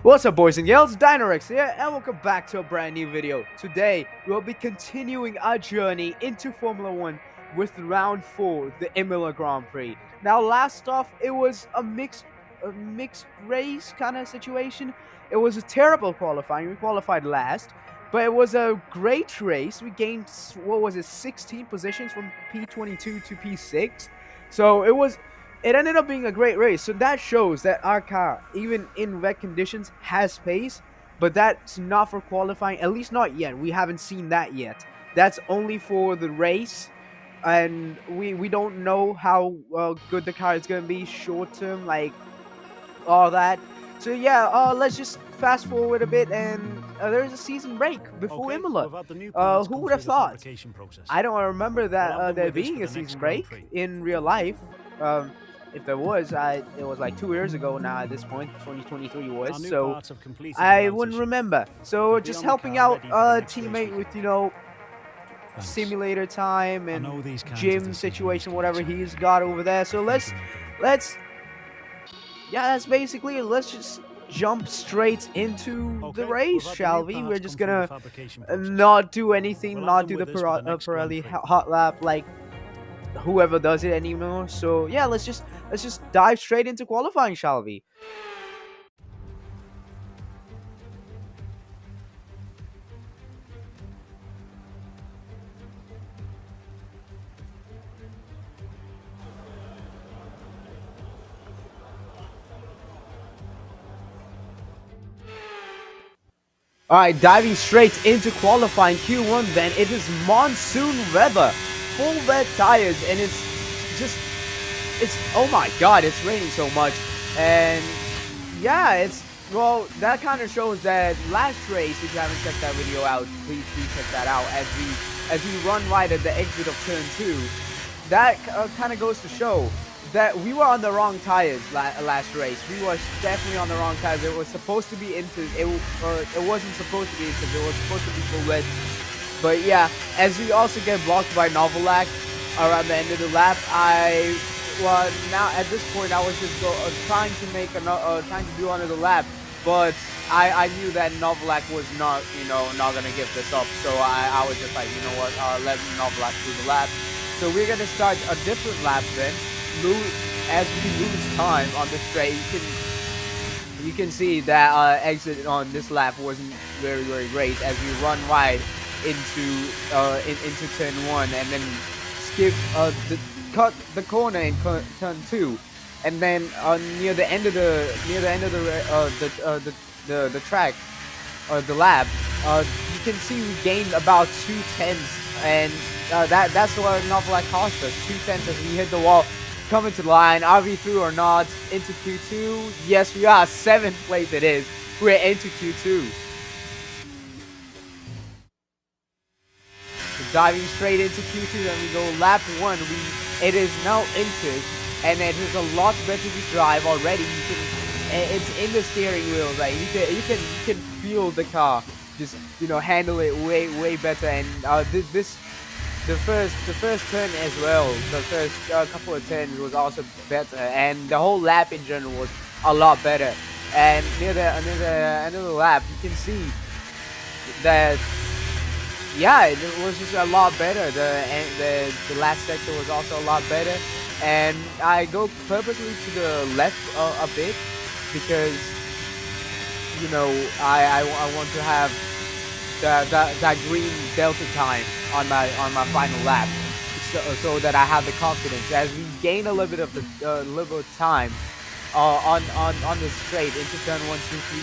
What's up, boys and girls? Dynorex here, and welcome back to a brand new video. Today, we'll be continuing our journey into Formula 1 with round 4, the Imola Grand Prix. Now, last off, it was a mixed race kind of situation. It was a terrible qualifying. We qualified last, but it was a great race. We gained, 16 positions from P22 to P6. So it ended up being a great race. So that shows that our car, even in wet conditions, has pace, but that's not for qualifying, at least not yet. We haven't seen that yet. That's only for the race, and we don't know how good the car is going to be short term, like all that. So yeah, let's just fast forward a bit, and there's a season break before Imola. Who would have thought? I don't remember that there being a season break in real life. If there was, it was like 2 years ago now. At this point, 2023 was, so I wouldn't remember. So just helping out a teammate with simulator time and gym situation, whatever he's got over there. So let's yeah, that's basically it. Let's just jump straight into the race, shall we? We're just gonna not do anything, not do the Pirelli hot lap like whoever does it anymore. So yeah, let's just dive straight into qualifying, shall we? Alright, diving straight into qualifying Q1 then. It is monsoon weather, full wet tires, and it's oh my god, it's raining so much. And yeah, well, that kind of shows that last race, if you haven't checked that video out, please do check that out. As we run right at the exit of turn 2, that kind of goes to show that we were on the wrong tires last race. We were definitely on the wrong tires. It was supposed to be into it wasn't supposed to be into. It was supposed to be full wet. But yeah, as we also get blocked by Novalak around the end of the lap, now at this point I was just trying to do another lap, but I knew that Novalak was not gonna give this up. So I was just like, you know what, let Novalak do the lap. So we're gonna start a different lap then. As we lose time on the straight, you can see that exit on this lap wasn't very great, as we run wide into turn 1 and then skip cut the corner in turn 2, and then near the end of the track or the lap, you can see we gained about 2/10, and that's what Novalak cost us, 2/10 as we hit the wall. Coming to the line, are we through or not? Into Q2? Yes, we are. 7th place it is. We're into Q2. So diving straight into Q2, then we go lap 1. It is now entered, and it is a lot better to drive already. It's in the steering wheel, like you can feel the car just handle it way better. And the first turn as well, the first couple of turns was also better, and the whole lap in general was a lot better. And near the end of the lap, you can see that yeah, it was just a lot better. The last sector was also a lot better, and I go purposely to the left a bit because I want to have that green delta time on my final lap, so that I have the confidence as we gain a little bit of time on the straight into turn 1, 2, 3,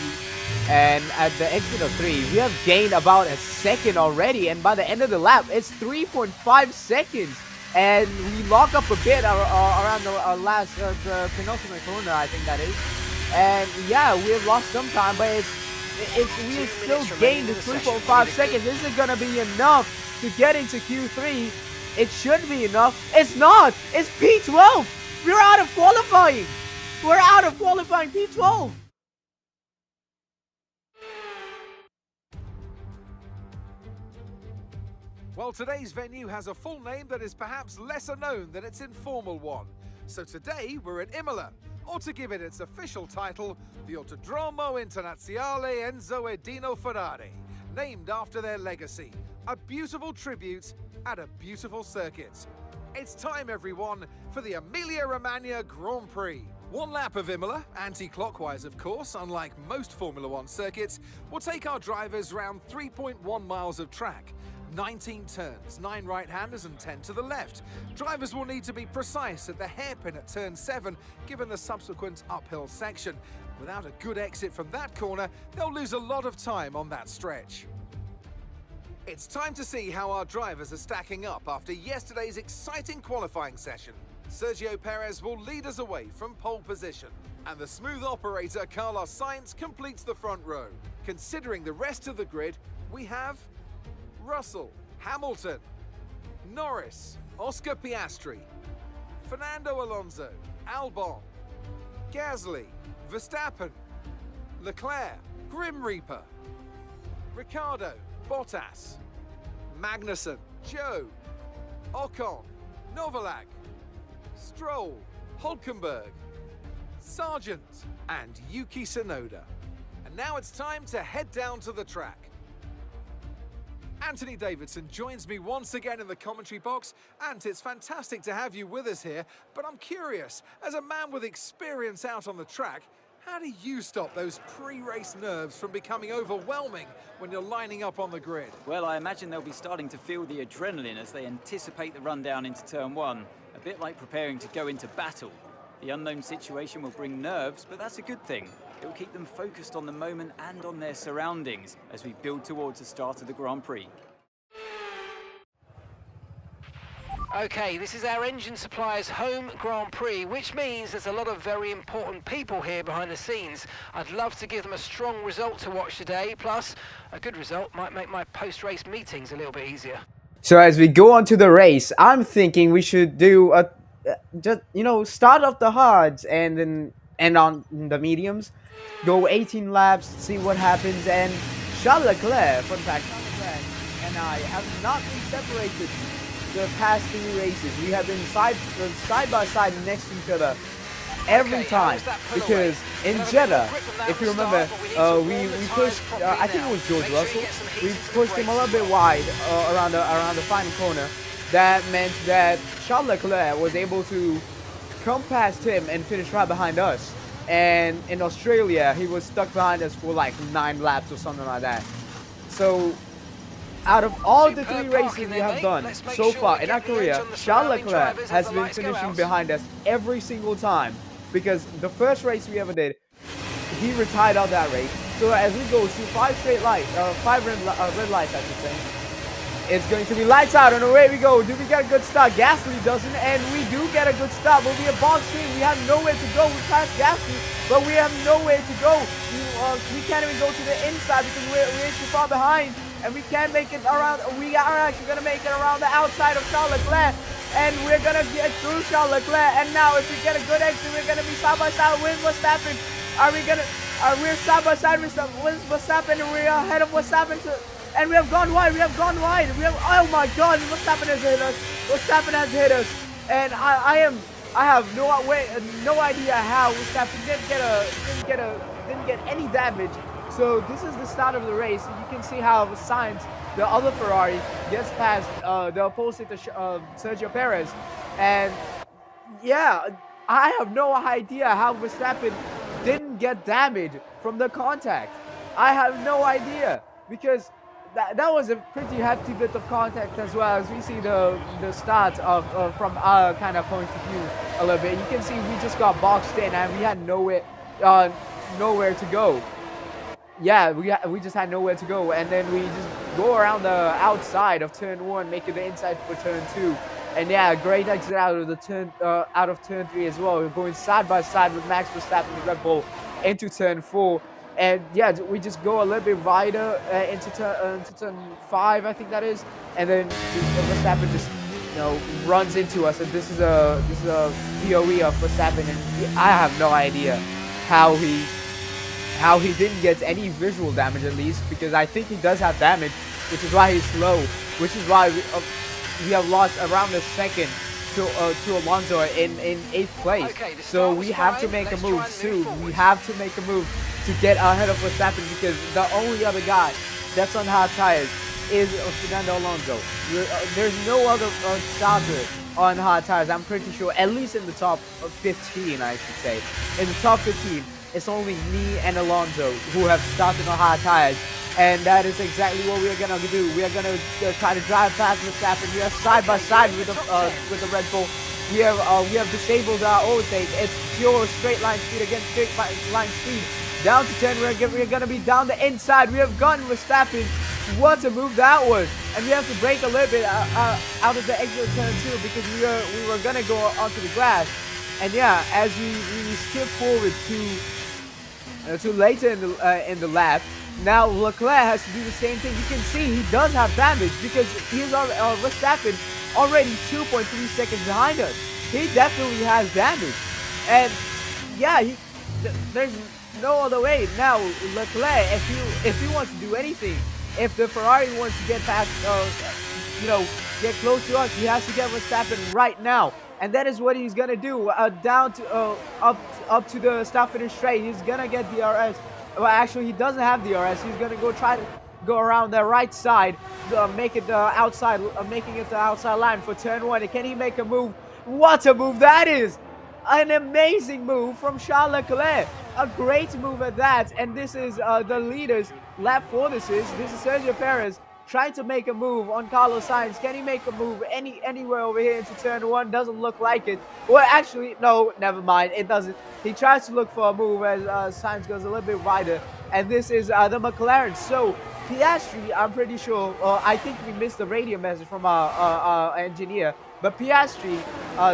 and at the exit of 3 we have gained about a second already, and by the end of the lap it's 3.5 seconds, and we lock up a bit around the last the penultimate corner, I think that is. And yeah, we have lost some time, but we still gained 3.5 seconds. This is gonna be enough to get into Q3. It should be enough. It's not. It's P12. We're out of qualifying. We're out of qualifying P12. Well, today's venue has a full name that is perhaps lesser known than its informal one. So today we're at Imola, or to give it its official title, the Autodromo Internazionale Enzo Edino Ferrari, named after their legacy, a beautiful tribute at a beautiful circuit. It's time, everyone, for the Emilia-Romagna Grand Prix. One lap of Imola, anti-clockwise of course, unlike most Formula One circuits, will take our drivers round 3.1 miles of track. 19 turns, 9 right-handers and 10 to the left. Drivers will need to be precise at the hairpin at turn 7, given the subsequent uphill section. Without a good exit from that corner, they'll lose a lot of time on that stretch. It's time to see how our drivers are stacking up after yesterday's exciting qualifying session. Sergio Perez will lead us away from pole position, and the smooth operator Carlos Sainz completes the front row. Considering the rest of the grid, we have Russell, Hamilton, Norris, Oscar Piastri, Fernando Alonso, Albon, Gasly, Verstappen, Leclerc, Grim Reaper, Ricciardo, Bottas, Magnussen, Joe, Ocon, Novalak, Stroll, Hulkenberg, Sargent, and Yuki Tsunoda. And now it's time to head down to the track. Anthony Davidson joins me once again in the commentary box. Ant, it's fantastic to have you with us here, but I'm curious, as a man with experience out on the track, how do you stop those pre-race nerves from becoming overwhelming when you're lining up on the grid? Well, I imagine they'll be starting to feel the adrenaline as they anticipate the run down into turn 1, a bit like preparing to go into battle. The unknown situation will bring nerves, but that's a good thing. It will keep them focused on the moment and on their surroundings as we build towards the start of the Grand Prix. Okay, this is our engine supplier's home Grand Prix, which means there's a lot of very important people here behind the scenes. I'd love to give them a strong result to watch today, plus a good result might make my post-race meetings a little bit easier. So as we go on to the race, I'm thinking we should do a just start off the hards and then end on the mediums, go 18 laps, see what happens. And Charles Leclerc, fun fact, Charles Leclerc and I have not been separated the past 3 races. We have been side by side next to each other every time, because in Jeddah, if you remember, we pushed, I think it was George Russell, we pushed him a little bit wide around the final corner. That meant that Charles Leclerc was able to come past him and finish right behind us. And in Australia, he was stuck behind us for like 9 laps or something like that. So out of all the 3 races we have done so far in our career, Charles Leclerc has been finishing behind us every single time. Because the first race we ever did, he retired out that race. So as we go through 5 red lights, I should say, it's going to be lights out, and away we go. Do we get a good start? Gasly doesn't, and we do get a good start, but we are boxed in. We have nowhere to go. We passed Gasly, but we have nowhere to go. We can't even go to the inside because we're too far behind, and we can't make it around. We are actually going to make it around the outside of Charles Leclerc, and we're going to get through Charles Leclerc. And now if we get a good exit, we're going to be side by side with Verstappen. We're side by side with Verstappen, and we're ahead of Verstappen and we have gone wide. Oh my God, Verstappen has hit us. Verstappen has hit us, and I have no idea how Verstappen didn't get any damage. So this is the start of the race. You can see how Sainz, the other Ferrari, gets past the opposite Sergio Perez, and yeah, I have no idea how Verstappen didn't get damage from the contact. I have no idea, because that was a pretty hefty bit of contact, as well as we see the start of from our kind of point of view a little bit. You can see we just got boxed in and we had nowhere to go. Yeah, we just had nowhere to go, and then we just go around the outside of turn 1, making the inside for turn 2. And yeah, great exit out of turn 3 as well. We're going side by side with Max Verstappen and Red Bull into turn 4. And yeah, we just go a little bit wider into turn 5, I think that is, and then Verstappen just runs into us. And this is a POE of Verstappen, and I have no idea how he didn't get any visual damage, at least, because I think he does have damage, which is why he's slow, which is why we have lost around a second to Alonso in 8th place. Okay, the So start we was have to fine. make a Let's move try and soon. move forward. We have to make a move to get ahead of Verstappen, because the only other guy that's on hard tires is Fernando Alonso. There's no other starter on hard tires, I'm pretty sure, at least in the top 15, I should say. In the top 15, it's only me and Alonso who have started on hard tires. And that is exactly what we are gonna do. We are gonna try to drive past Verstappen. We are side by side with the Red Bull. We have disabled our overtake. It's pure straight line speed against straight line speed. Down to 10. We're gonna be down the inside. We have gotten Verstappen. What a move that was! And we have to brake a little bit out of the exit of turn 2, because we were gonna go onto the grass. And yeah, as we skip forward to later in the lap. Now Leclerc has to do the same thing. You can see he does have damage, because he's Verstappen already 2.3 seconds behind us. He definitely has damage, and yeah, there's no other way. Now Leclerc, if he wants to do anything, if the Ferrari wants to get past, get close to us, he has to get Verstappen right now, and that is what he's gonna do. Down to up to the start finish straight, he's gonna get DRS. Well, actually, he doesn't have DRS. He's gonna try to go around the right side, making it the outside line for turn 1. And can he make a move? What a move that is! An amazing move from Charles Leclerc. A great move at that. And this is the leader's lap 4. This is Sergio Perez trying to make a move on Carlos Sainz. Can he make a move anywhere over here into turn 1? Doesn't look like it. Well, actually, no, never mind. It doesn't. He tries to look for a move as Sainz goes a little bit wider. And this is the McLaren. So Piastri, I'm pretty sure, I think we missed the radio message from our engineer. But Piastri,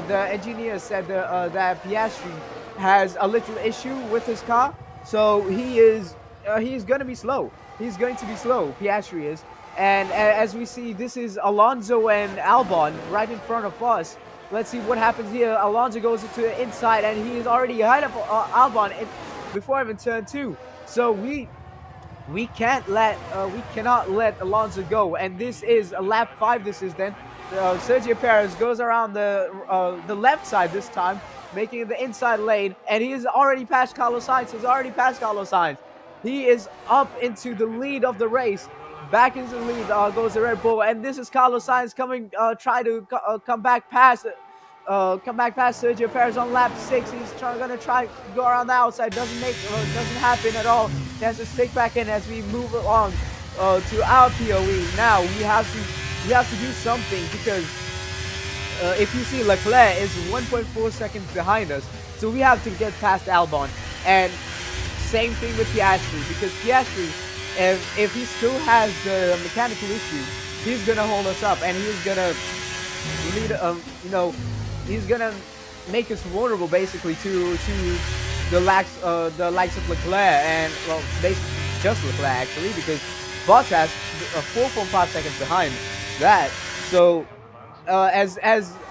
the engineer said that Piastri has a little issue with his car. So he's going to be slow. He's going to be slow, Piastri is. And as we see, this is Alonso and Albon right in front of us. Let's see what happens here. Alonso goes into the inside, and he is already ahead of Albon before even turn 2. So we cannot let Alonso go. And this is a lap 5. This is then Sergio Perez goes around the left side this time, making it the inside lane, and he is already past Carlos Sainz. He is up into the lead of the race. Back into the lead goes the Red Bull, and this is Carlos Sainz coming, come back past Sergio Perez on lap 6. He's gonna try to go around the outside. Doesn't happen at all. He has to stick back in as we move along to our POE. Now we have to do something, because if you see, Leclerc is 1.4 seconds behind us, so we have to get past Albon. And same thing with Piastri, because Piastri, if he still has the mechanical issue, he's gonna hold us up, and he's gonna lead, he's gonna make us vulnerable basically to the likes of Leclerc, and well, basically just Leclerc actually, because Bottas 4.5 seconds behind that. So as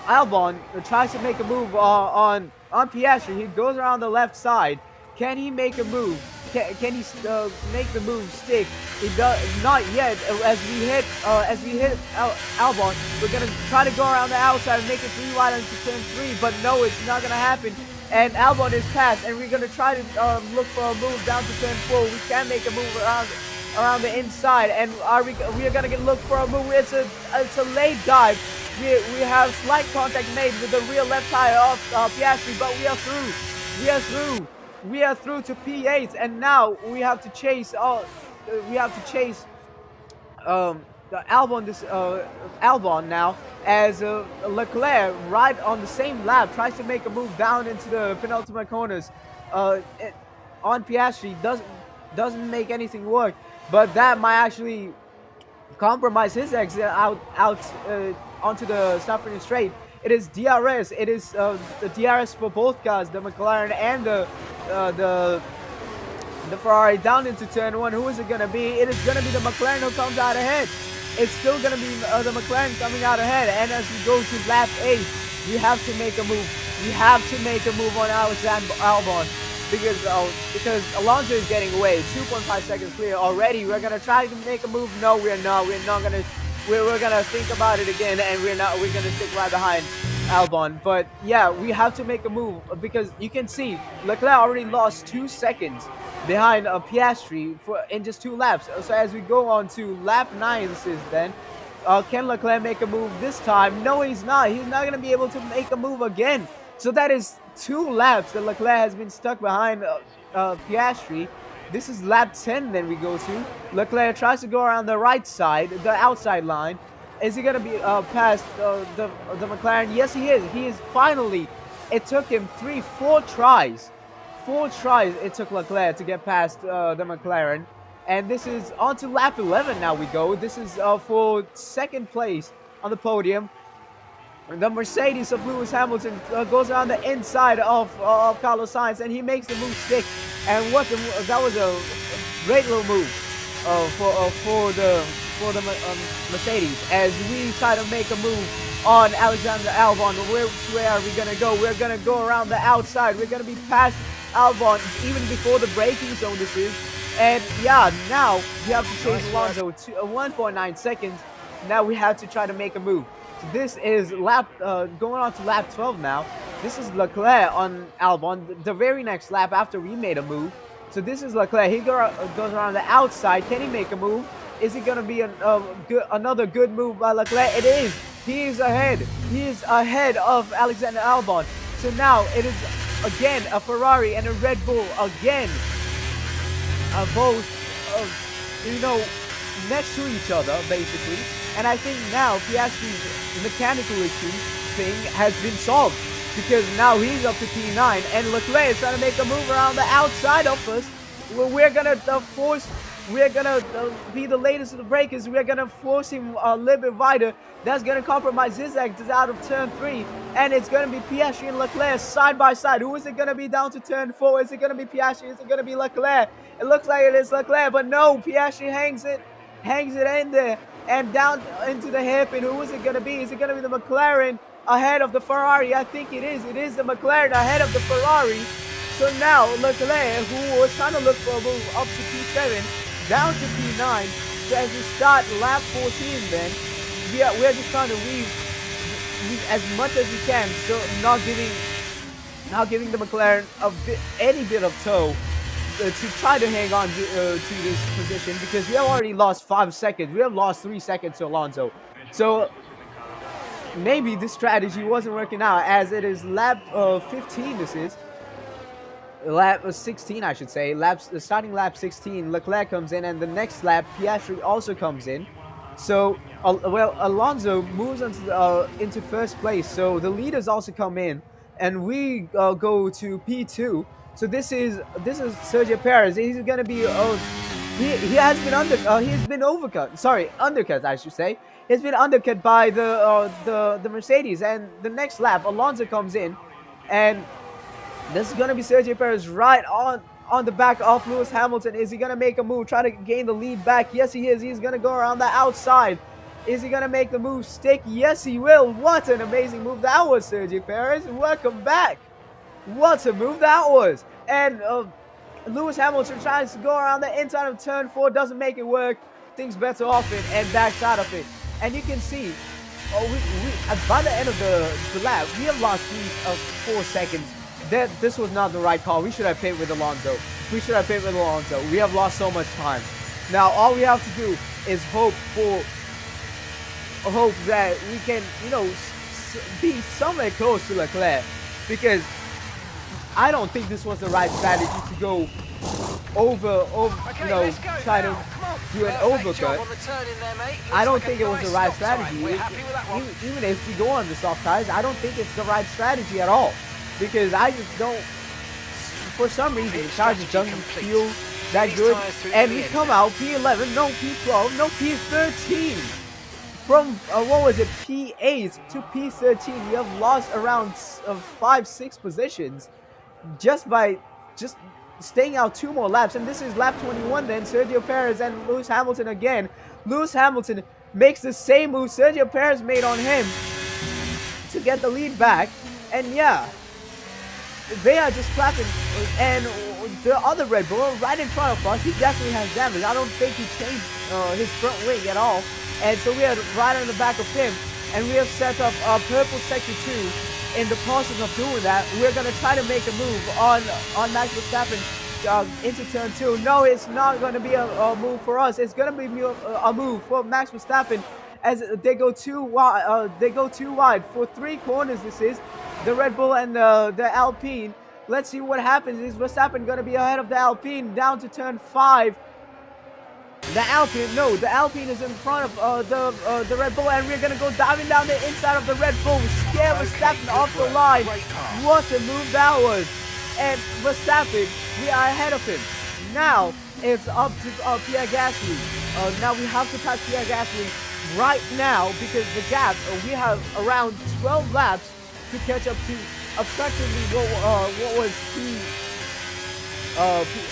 Albon tries to make a move on Piastri, he goes around the left side. Can he make a move? Can he make the move stick? It does not yet. As we hit Albon, we're gonna try to go around the outside and make it 3 wide into turn 3, but no, it's not gonna happen. And Albon is passed, and we're gonna try to look for a move down to turn 4. We can make a move around the inside, and we are gonna look for a move. It's a late dive. We have slight contact made with the rear left tire of Piastri, but we are through. We are through to P8, and now we have to chase. Albon now, as Leclerc, right on the same lap, tries to make a move down into the penultimate corners. On Piastri doesn't make anything work, but that might actually compromise his exit out onto the start finish straight. It is DRS. It is the DRS for both cars, the McLaren and the Ferrari, down into turn 1. Who is it gonna be? It is gonna be the McLaren who comes out ahead. It's still gonna be the McLaren coming out ahead. And as we go to lap 8, we have to make a move. We have to make a move on Alexander Albon, because Alonso is getting away. 2.5 seconds clear already. We're gonna try to make a move. No, we're not. We're not gonna. We're gonna think about it again, and we're gonna stick right behind Albon. But yeah, we have to make a move because you can see Leclerc already lost 2 seconds behind Piastri in just 2 laps. So as we go on to lap 9 since then, can Leclerc make a move this time? No, he's not. He's not going to be able to make a move again. So that is 2 laps that Leclerc has been stuck behind Piastri. This is lap 10 then we go to. Leclerc tries to go around the right side, the outside line. Is he going to be past the McLaren? Yes, he is. He is finally. It took him 4 tries. 4 tries it took Leclerc to get past the McLaren. And this is on to lap 11 now we go. This is for 2nd place on the podium. The Mercedes of Lewis Hamilton goes around the inside of Carlos Sainz, and he makes the move stick. And that was a great little move for the Mercedes as we try to make a move on Alexander Albon. Where are we gonna go? We're gonna go around the outside. We're gonna be past Albon even before the braking zone. This is, and yeah, now we have to chase Alonso to 1.9 seconds. Now we have to try to make a move. This is going on to lap 12 now. This is Leclerc on Albon, the very next lap after we made a move. So this is Leclerc. He goes around the outside. Can he make a move? Is it going to be another good move by Leclerc? It is. He is ahead. He is ahead of Alexander Albon. So now it is again a Ferrari and a Red Bull again. Both, next to each other, basically. And I think now Piastri's mechanical issue thing has been solved because now he's up to P9 and Leclerc is trying to make a move around the outside of us. We're gonna be the latest of the breakers. We're gonna force him a little bit wider. That's gonna compromise his exit out of turn 3, and it's gonna be Piastri and Leclerc side by side. Who is it gonna be down to turn 4? Is it gonna be Piastri? Is it gonna be Leclerc? It looks like it is Leclerc, but no, Piastri hangs it in there and down into the hairpin. Who is it gonna be? Is it gonna be the McLaren ahead of the Ferrari? I think it is. It is the McLaren ahead of the Ferrari. So now Leclerc, who was trying to look for a move up to P7, down to P9. So as we start lap 14 then, we're just trying to weave as much as we can, so not giving the McLaren any bit of tow to try to hang on to this position, because we have already lost 5 seconds. We have lost 3 seconds to Alonso. So maybe this strategy wasn't working out, as it is lap 15 this is. Lap 16, I should say. Starting lap 16, Leclerc comes in, and the next lap, Piastri also comes in. So, Alonso moves into first place. So the leaders also come in, and we go to P2. So this is Sergio Perez. He's gonna be he has been undercut, I should say. He's been undercut by the Mercedes, and the next lap, Alonso comes in, and this is going to be Sergio Perez right on the back of Lewis Hamilton. Is he going to make a move, try to gain the lead back? Yes, he is. He's going to go around the outside. Is he going to make the move stick? Yes, he will. What an amazing move that was, Sergio Perez. Welcome back. What a move that was. And Lewis Hamilton tries to go around the inside of turn 4, doesn't make it work. Thinks better off it and backs out of it. And you can see, by the end of the lap, we have lost 4 seconds. This was not the right call. We should have pitted with Alonso. We have lost so much time. Now all we have to do is hope that we can, be somewhere close to Leclerc, because I don't think this was the right strategy to go try to do an overcut. I don't think it was the right strategy. Even if we go on the soft tires, I don't think it's the right strategy at all. Because I just don't, for some reason, the car just doesn't feel that good. And we come out P11, no P12, no P13. From, P8 to P13, we have lost around 5-6 positions just by staying out 2 more laps. And this is lap 21 then, Sergio Perez and Lewis Hamilton again. Lewis Hamilton makes the same move Sergio Perez made on him to get the lead back. And yeah, they are just clapping, and the other Red Bull right in front of us, he definitely has damage. I don't think he changed his front wing at all, and so we are right on the back of him. and we have set up purple sector 2. In the process of doing that, we're going to try to make a move on Max Verstappen into turn 2. No, it's not going to be a move for us. It's going to be a move for Max Verstappen as they go too wide for 3 corners. This is the Red Bull and the Alpine. Let's see what happens. Is Verstappen going to be ahead of the Alpine down to turn 5? The Alpine is in front of the Red Bull, and we're going to go diving down the inside of the Red Bull. Scare Verstappen off the line. What a move that was. And Verstappen, we are ahead of him. Now, it's up to Pierre Gasly. Now we have to pass Pierre Gasly right now because the gap, we have around 12 laps to catch up to effectively what was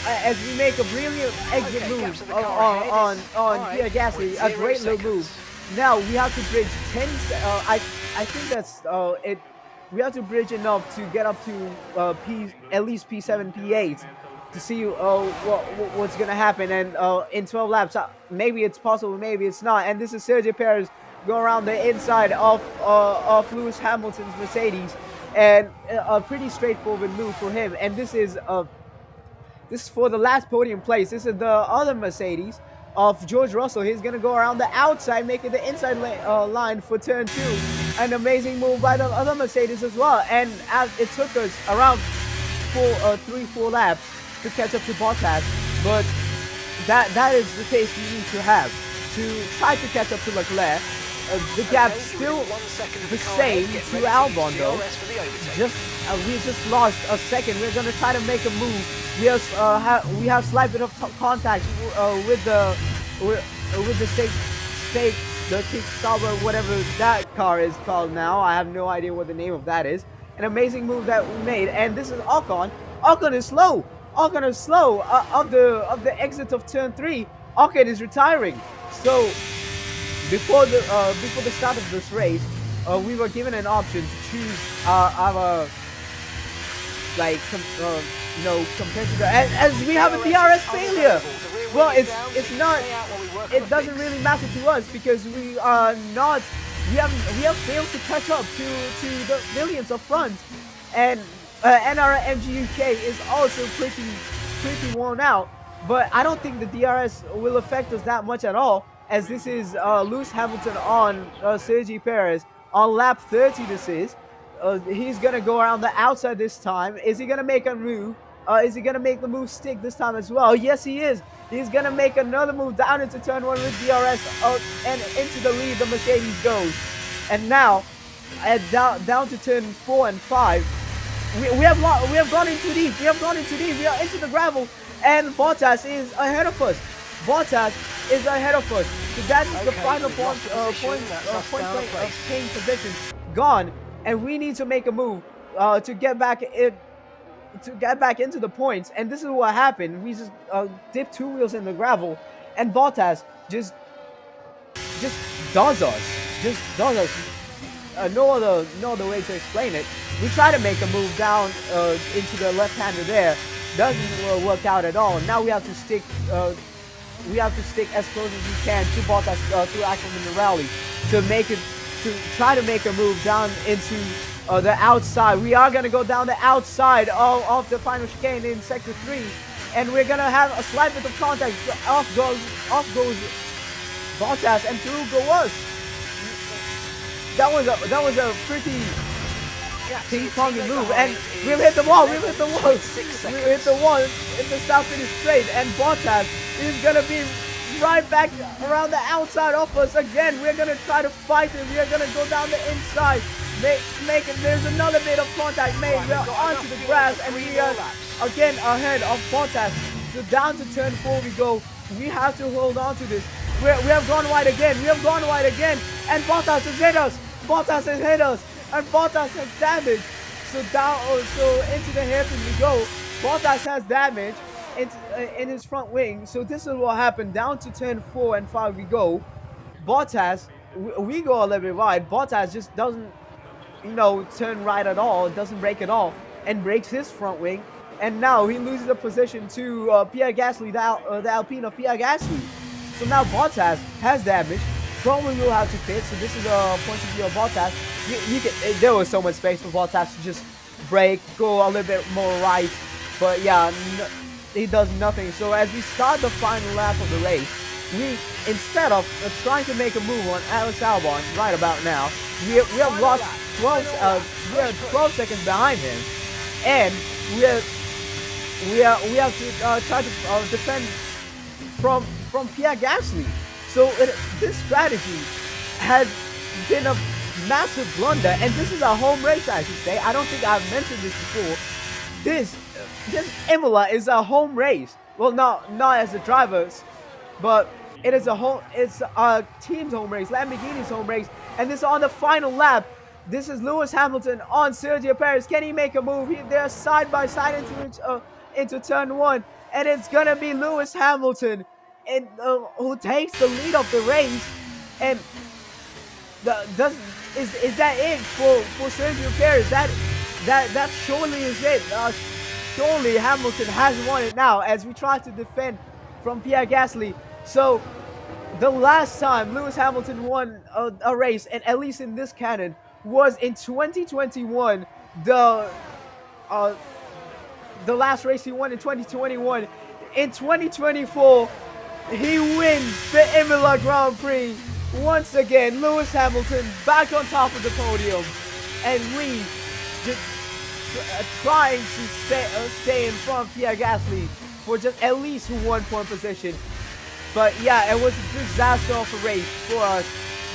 as we make a brilliant exit move on Pierre Gasly, a great little move. Now we have to bridge 10. I think that's it. We have to bridge enough to get up to at least P7, P8 to see what's gonna happen. And in 12 laps, maybe it's possible, maybe it's not. And this is Sergio Perez going around the inside of Lewis Hamilton's Mercedes, and a pretty straightforward move for him. And this is for the last podium place. This is the other Mercedes of George Russell. He's going to go around the outside, making the inside line for turn 2. An amazing move by the other Mercedes as well. And as it took us around 3-4 laps to catch up to Bottas. But that is the pace we need to have to try to catch up to Leclerc. The gap still the same to Albon though. We just lost a second. We're gonna try to make a move. We have slight bit of contact with the Kick Sauber, whatever that car is called now. I have no idea what the name of that is. An amazing move that we made, and this is Ocon. Ocon is slow. Ocon is slow of the exit of turn 3. Ocon is retiring. So before the start of this race, we were given an option to choose our competitor, as we have a DRS failure. Well, it's not. It doesn't really matter to us because we are not. We have failed to catch up to the millions of front, and our MG UK is also pretty worn out. But I don't think the DRS will affect us that much at all, as this is Lewis Hamilton on Sergio Perez on lap 30. This is. He's going to go around the outside this time. Is he going to make a move? Is he going to make the move stick this time as well? Yes, he is. He's going to make another move down into turn 1 with DRS and into the lead the Mercedes goes. And now, down to turn 4 and 5, we have gone into deep. We are into the gravel, and Bottas is ahead of us. So that is the final point paying position gone. And we need to make a move to get back into the points. And this is what happened. We just dipped 2 wheels in the gravel, and Bottas just does us. No other way to explain it. We try to make a move down into the left-hander there. Doesn't work out at all. Now we have to stick as close as we can to Bottas through actual in the rally to try to make a move down into the outside. We are going to go down the outside of the final chicane in sector 3, and we're going to have a slight bit of contact. Off goes Bottas, and through go us. That was a pretty ping-ponging move, and we've hit the wall. We hit the wall in the start finish straight, and Bottas is going to be right back around the outside of us again. We're going to try to fight it. We are going to go down the inside. Make it. There's another bit of contact made. We are onto the grass, and we are again ahead of Bottas. So down to turn 4 we go. We have to hold on to this. We have gone wide again. And Bottas has hit us. And Bottas has damage. So into the hairpin we go. Bottas has damage in his front wing. So this is what happened. Down to turn 4 and 5 we go. Bottas, we go a little bit wide. Bottas just doesn't, turn right at all. Doesn't brake at all, and breaks his front wing. And now he loses the position to Pierre Gasly, the Alpine of Pierre Gasly. So now Bottas has damage. probably will have to pit. So this is a point of view of Bottas. There was so much space for Bottas to just brake, go a little bit more right, but yeah, he does nothing. So as we start the final lap of the race, we, instead of trying to make a move on Alex Albon right about now, we have lost 12 seconds behind him, and we have to try to defend from Pierre Gasly. So this strategy has been a massive blunder, and this is a home race, I should say. I don't think I've mentioned this before. This Imola is a home race. Well, not as the drivers, but it's a team's home race, Lamborghini's home race, and this is on the final lap. This is Lewis Hamilton on Sergio Perez. Can he make a move? They're side by side into turn one, and it's gonna be Lewis Hamilton who takes the lead of the race. And is that it for Sergio Perez? That surely is it. Surely Hamilton has won it now as we try to defend from Pierre Gasly. So the last time Lewis Hamilton won a race, and at least in this canon, was in 2021. The last race he won in 2021. In 2024, he wins the Imola Grand Prix once again. Lewis Hamilton back on top of the podium, and we just trying to stay in front of Pierre Gasly for just at least 1 point position. But yeah, it was a disaster of a race for us.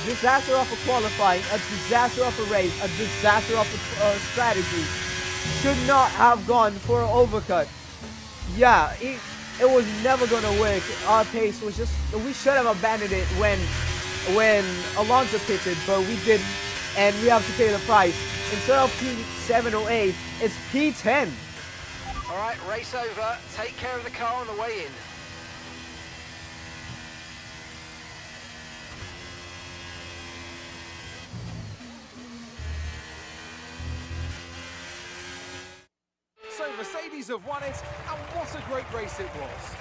Disaster of a qualifying, a disaster of a race, a disaster of a strategy. Should not have gone for an overcut. Yeah, it was never gonna work. Our pace was just, we should have abandoned it when Alonso pitted, but we didn't, and we have to pay the price. Instead of P7 or 8, it's P10. All right, race over. Take care of the car on the way in. So Mercedes have won it, and what a great race it was.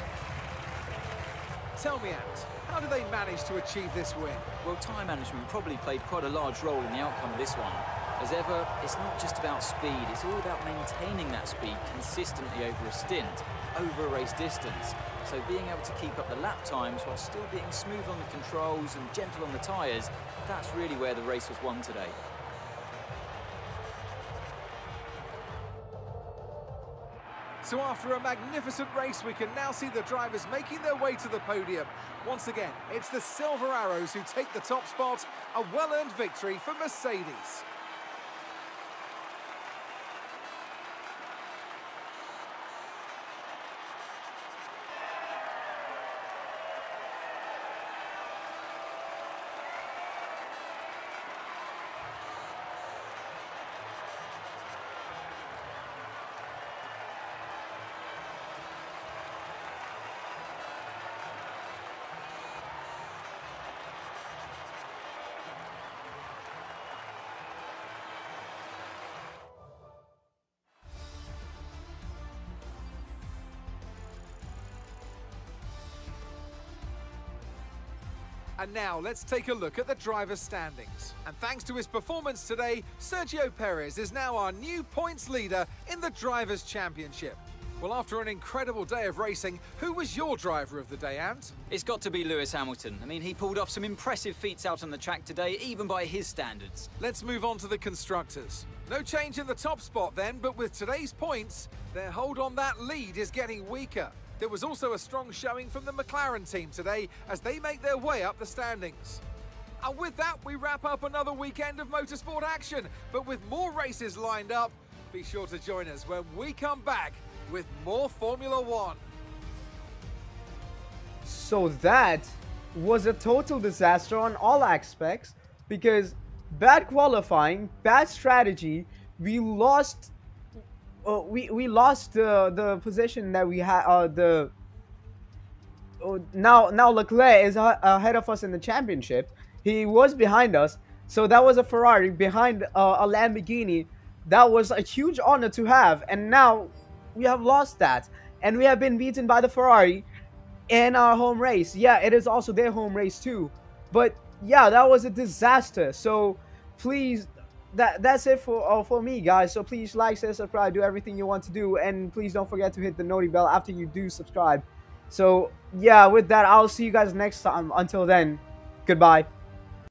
Tell me, Ant, how did they manage to achieve this win? Well, time management probably played quite a large role in the outcome of this one. As ever, it's not just about speed, it's all about maintaining that speed consistently over a stint, over a race distance. So being able to keep up the lap times while still being smooth on the controls and gentle on the tyres, that's really where the race was won today. So after a magnificent race, we can now see the drivers making their way to the podium. Once again, it's the Silver Arrows who take the top spot, a well-earned victory for Mercedes. And now let's take a look at the driver's standings. And thanks to his performance today, Sergio Perez is now our new points leader in the Drivers' Championship. Well, after an incredible day of racing, who was your driver of the day, Ant? It's got to be Lewis Hamilton. I mean, he pulled off some impressive feats out on the track today, even by his standards. Let's move on to the constructors. No change in the top spot then, but with today's points, their hold on that lead is getting weaker. There was also a strong showing from the McLaren team today as they make their way up the standings. And with that, we wrap up another weekend of motorsport action. But with more races lined up, be sure to join us when we come back with more Formula One. So that was a total disaster on all aspects, because bad qualifying, bad strategy, we lost the position that we had. Now Leclerc is ahead of us in the championship. He was behind us, so that was a Ferrari behind a Lamborghini. That was a huge honor to have, and now we have lost that, and we have been beaten by the Ferrari in our home race. Yeah, it is also their home race too, but yeah, that was a disaster. So please, that's it for me, guys. So please like, share, subscribe, do everything you want to do, and please don't forget to hit the noti bell after you do subscribe. So yeah, with that, I'll see you guys next time. Until then, goodbye.